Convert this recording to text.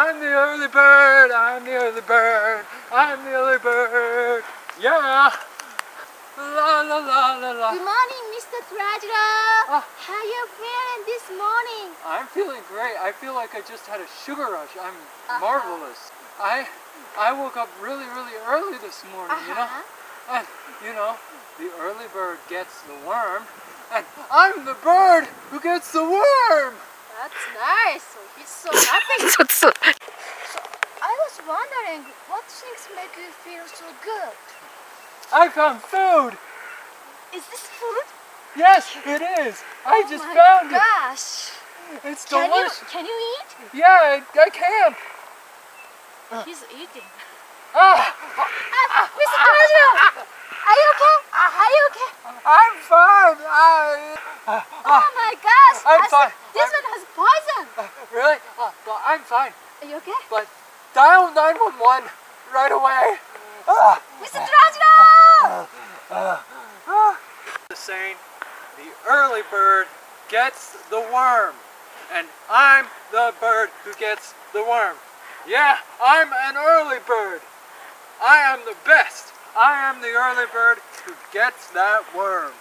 I'm the early bird, I'm the early bird, I'm the early bird. Yeah. La la la la la. Good morning, Mr. Tarantula. Ah. How you feeling this morning? I'm feeling great. I feel like I just had a sugar rush. I'm marvelous. I woke up really early this morning, you know? And, you know, the early bird gets the worm, and I'm the bird who gets the worm! That's nice. So he's so happy. So So I was wondering, what things make you feel so good? I found food! Is this food? Yes, it is! I just found it! Gosh. It's Can delicious! you eat? Yeah, I can! He's eating. Ah! Mr. Tarantula, are you okay? Are you okay? I'm fine! Oh my gosh. I'm I fine. said this one has poison. Really? Well, I'm fine. Are you okay? But dial 911 right away! Mr. Tarantula! The saying, the early bird gets the worm, and I'm the bird who gets the worm. Yeah, I'm an early bird. I am the best. I am the early bird who gets that worm.